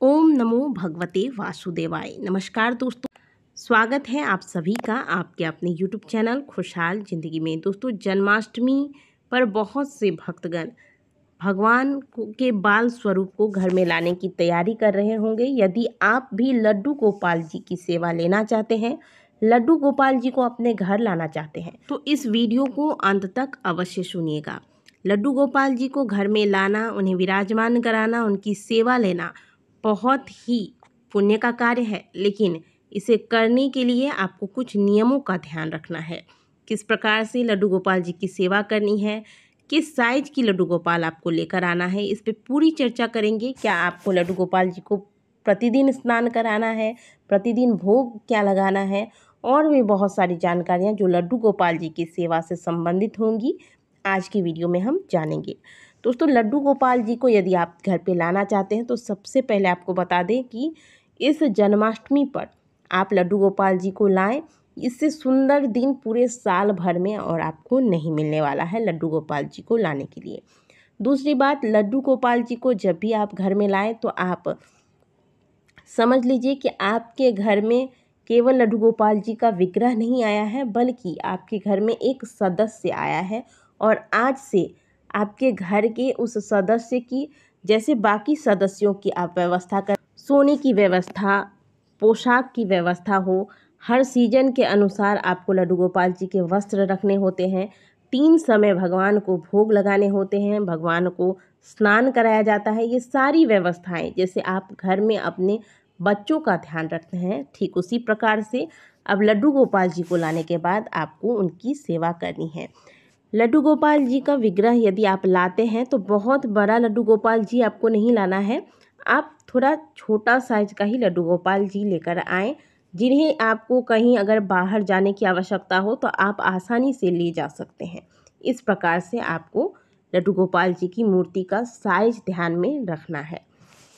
ओम नमो भगवते वासुदेवाय। नमस्कार दोस्तों, स्वागत है आप सभी का आपके अपने YouTube चैनल खुशहाल ज़िंदगी में। दोस्तों, जन्माष्टमी पर बहुत से भक्तगण भगवान के बाल स्वरूप को घर में लाने की तैयारी कर रहे होंगे। यदि आप भी लड्डू गोपाल जी की सेवा लेना चाहते हैं, लड्डू गोपाल जी को अपने घर लाना चाहते हैं, तो इस वीडियो को अंत तक अवश्य सुनिएगा। लड्डू गोपाल जी को घर में लाना, उन्हें विराजमान कराना, उनकी सेवा लेना बहुत ही पुण्य का कार्य है, लेकिन इसे करने के लिए आपको कुछ नियमों का ध्यान रखना है। किस प्रकार से लड्डू गोपाल जी की सेवा करनी है, किस साइज की लड्डू गोपाल आपको लेकर आना है, इस पे पूरी चर्चा करेंगे। क्या आपको लड्डू गोपाल जी को प्रतिदिन स्नान कराना है, प्रतिदिन भोग क्या लगाना है, और भी बहुत सारी जानकारियाँ जो लड्डू गोपाल जी की सेवा से संबंधित होंगी, आज की वीडियो में हम जानेंगे। दोस्तों, लड्डू गोपाल जी को यदि आप घर पे लाना चाहते हैं तो सबसे पहले आपको बता दें कि इस जन्माष्टमी पर आप लड्डू गोपाल जी को लाएं। इससे सुंदर दिन पूरे साल भर में और आपको नहीं मिलने वाला है लड्डू गोपाल जी को लाने के लिए। दूसरी बात, लड्डू गोपाल जी को जब भी आप घर में लाएं तो आप समझ लीजिए कि आपके घर में केवल लड्डू गोपाल जी का विग्रह नहीं आया है, बल्कि आपके घर में एक सदस्य आया है। और आज से आपके घर के उस सदस्य की जैसे बाकी सदस्यों की आप व्यवस्था कर, सोने की व्यवस्था, पोशाक की व्यवस्था हो, हर सीजन के अनुसार आपको लड्डू गोपाल जी के वस्त्र रखने होते हैं, 3 समय भगवान को भोग लगाने होते हैं, भगवान को स्नान कराया जाता है। ये सारी व्यवस्थाएं जैसे आप घर में अपने बच्चों का ध्यान रखते हैं, ठीक उसी प्रकार से अब लड्डू गोपाल जी को लाने के बाद आपको उनकी सेवा करनी है। लड्डू गोपाल जी का विग्रह यदि आप लाते हैं तो बहुत बड़ा लड्डू गोपाल जी आपको नहीं लाना है, आप थोड़ा छोटा साइज का ही लड्डू गोपाल जी लेकर आएँ, जिन्हें आपको कहीं अगर बाहर जाने की आवश्यकता हो तो आप आसानी से ले जा सकते हैं। इस प्रकार से आपको लड्डू गोपाल जी की मूर्ति का साइज ध्यान में रखना है।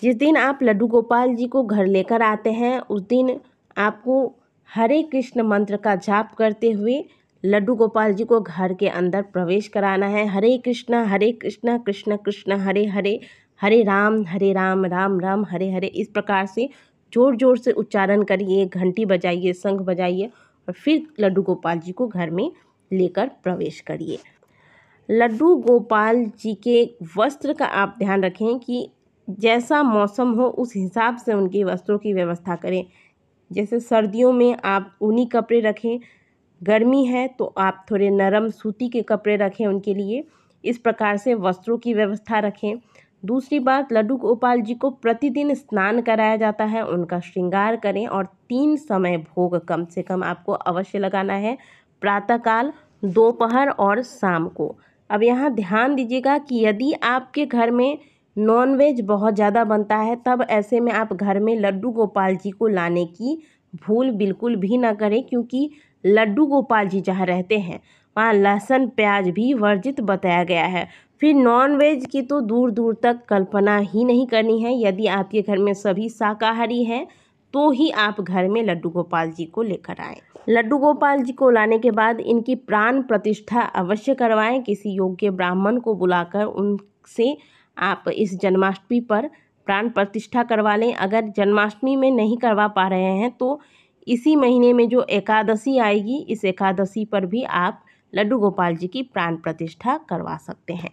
जिस दिन आप लड्डू गोपाल जी को घर लेकर आते हैं उस दिन आपको हरे कृष्ण मंत्र का जाप करते हुए लड्डू गोपाल जी को घर के अंदर प्रवेश कराना है। हरे कृष्ण कृष्ण कृष्ण हरे हरे, हरे राम राम राम हरे हरे, इस प्रकार से जोर जोर से उच्चारण करिए, घंटी बजाइए, शंख बजाइए और फिर लड्डू गोपाल जी को घर में लेकर प्रवेश करिए। लड्डू गोपाल जी के वस्त्र का आप ध्यान रखें कि जैसा मौसम हो उस हिसाब से उनके वस्त्रों की व्यवस्था करें। जैसे सर्दियों में आप ऊनी कपड़े रखें, गर्मी है तो आप थोड़े नरम सूती के कपड़े रखें उनके लिए। इस प्रकार से वस्त्रों की व्यवस्था रखें। दूसरी बात, लड्डू गोपाल जी को प्रतिदिन स्नान कराया जाता है, उनका श्रृंगार करें और 3 समय भोग कम से कम आपको अवश्य लगाना है, प्रातःकाल, दोपहर और शाम को। अब यहाँ ध्यान दीजिएगा कि यदि आपके घर में नॉनवेज बहुत ज़्यादा बनता है तब ऐसे में आप घर में लड्डू गोपाल जी को लाने की भूल बिल्कुल भी ना करें, क्योंकि लड्डू गोपाल जी जहाँ रहते हैं वहाँ लहसुन प्याज भी वर्जित बताया गया है। फिर नॉनवेज की तो दूर दूर तक कल्पना ही नहीं करनी है। यदि आपके घर में सभी शाकाहारी हैं तो ही आप घर में लड्डू गोपाल जी को लेकर आएँ। लड्डू गोपाल जी को लाने के बाद इनकी प्राण प्रतिष्ठा अवश्य करवाएं। किसी योग्य ब्राह्मण को बुलाकर उनसे आप इस जन्माष्टमी पर प्राण प्रतिष्ठा करवा लें। अगर जन्माष्टमी में नहीं करवा पा रहे हैं तो इसी महीने में जो एकादशी आएगी, इस एकादशी पर भी आप लड्डू गोपाल जी की प्राण प्रतिष्ठा करवा सकते हैं।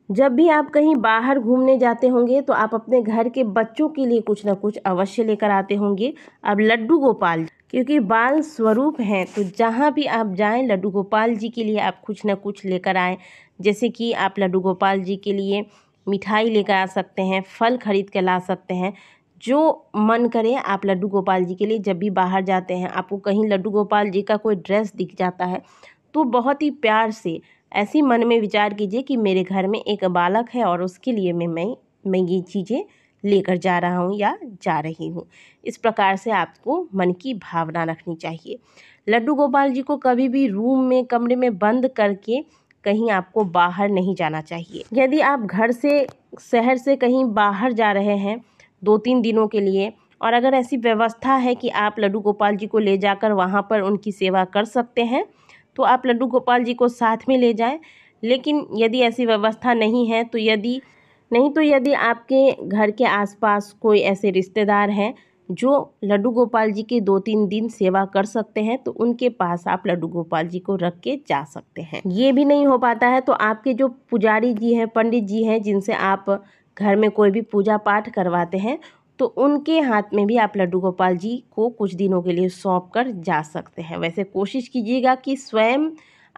जब भी आप कहीं बाहर घूमने जाते होंगे तो आप अपने घर के बच्चों के लिए कुछ ना कुछ अवश्य लेकर आते होंगे। अब लड्डू गोपाल क्योंकि बाल स्वरूप हैं तो जहाँ भी आप जाएं लड्डू गोपाल जी के लिए आप कुछ ना कुछ लेकर आएँ। जैसे कि आप लड्डू गोपाल जी के लिए मिठाई लेकर आ सकते हैं, फल खरीद कर ला सकते हैं, जो मन करे आप लड्डू गोपाल जी के लिए। जब भी बाहर जाते हैं आपको कहीं लड्डू गोपाल जी का कोई ड्रेस दिख जाता है तो बहुत ही प्यार से ऐसी मन में विचार कीजिए कि मेरे घर में एक बालक है और उसके लिए मैं ये चीज़ें लेकर जा रहा हूँ या जा रही हूँ। इस प्रकार से आपको मन की भावना रखनी चाहिए। लड्डू गोपाल जी को कभी भी रूम में, कमरे में बंद करके कहीं आपको बाहर नहीं जाना चाहिए। यदि आप घर से, शहर से कहीं बाहर जा रहे हैं 2-3 दिनों के लिए और अगर ऐसी व्यवस्था है कि आप लड्डू गोपाल जी को ले जाकर वहाँ पर उनकी सेवा कर सकते हैं तो आप लड्डू गोपाल जी को साथ में ले जाएं। लेकिन यदि ऐसी व्यवस्था नहीं है तो यदि नहीं तो यदि आपके घर के आसपास कोई ऐसे रिश्तेदार हैं जो लड्डू गोपाल जी के 2-3 दिन सेवा कर सकते हैं, तो उनके पास आप लड्डू गोपाल जी को रख के जा सकते हैं। ये भी नहीं हो पाता है तो आपके जो पुजारी जी हैं, पंडित जी हैं, जिनसे आप घर में कोई भी पूजा पाठ करवाते हैं, तो उनके हाथ में भी आप लड्डू गोपाल जी को कुछ दिनों के लिए सौंप कर जा सकते हैं। वैसे कोशिश कीजिएगा कि स्वयं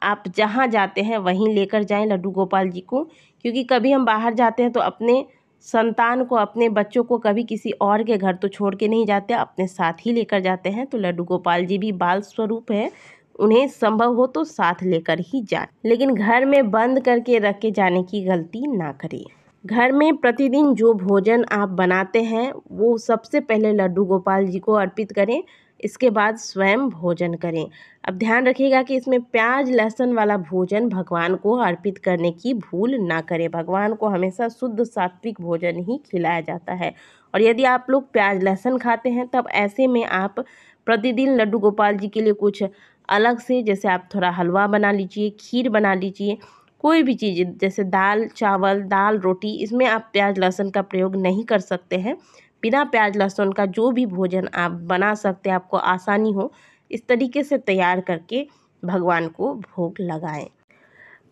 आप जहाँ जाते हैं वहीं लेकर जाएं लड्डू गोपाल जी को, क्योंकि कभी हम बाहर जाते हैं तो अपने संतान को, अपने बच्चों को कभी किसी और के घर तो छोड़ के नहीं जाते, अपने साथ ही लेकर जाते हैं। तो लड्डू गोपाल जी भी बाल स्वरूप है, उन्हें संभव हो तो साथ लेकर ही जाए, लेकिन घर में बंद करके रख के जाने की गलती ना करें। घर में प्रतिदिन जो भोजन आप बनाते हैं वो सबसे पहले लड्डू गोपाल जी को अर्पित करें, इसके बाद स्वयं भोजन करें। अब ध्यान रखिएगा कि इसमें प्याज लहसुन वाला भोजन भगवान को अर्पित करने की भूल ना करें। भगवान को हमेशा शुद्ध सात्विक भोजन ही खिलाया जाता है। और यदि आप लोग प्याज लहसुन खाते हैं तब ऐसे में आप प्रतिदिन लड्डू गोपाल जी के लिए कुछ अलग से, जैसे आप थोड़ा हलवा बना लीजिए, खीर बना लीजिए, कोई भी चीज़ जैसे दाल चावल, दाल रोटी, इसमें आप प्याज लहसुन का प्रयोग नहीं कर सकते हैं। बिना प्याज लहसुन का जो भी भोजन आप बना सकते हैं, आपको आसानी हो, इस तरीके से तैयार करके भगवान को भोग लगाएं।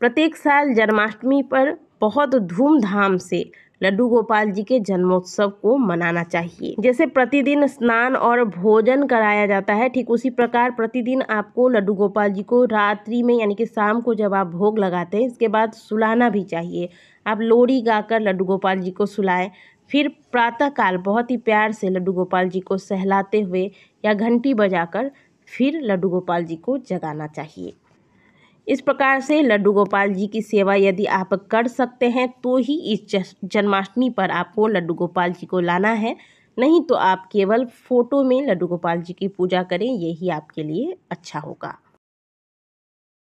प्रत्येक साल जन्माष्टमी पर बहुत धूमधाम से लड्डू गोपाल जी के जन्मोत्सव को मनाना चाहिए। जैसे प्रतिदिन स्नान और भोजन कराया जाता है, ठीक उसी प्रकार प्रतिदिन आपको लड्डू गोपाल जी को रात्रि में यानी कि शाम को जब आप भोग लगाते हैं, इसके बाद सुलाना भी चाहिए। आप लोरी गाकर लड्डू गोपाल जी को सुलाएं, फिर प्रातःकाल बहुत ही प्यार से लड्डू गोपाल जी को सहलाते हुए या घंटी बजाकर फिर लड्डू गोपाल जी को जगाना चाहिए। इस प्रकार से लड्डू गोपाल जी की सेवा यदि आप कर सकते हैं तो ही इस जन्माष्टमी पर आपको लड्डू गोपाल जी को लाना है, नहीं तो आप केवल फ़ोटो में लड्डू गोपाल जी की पूजा करें, यही आपके लिए अच्छा होगा।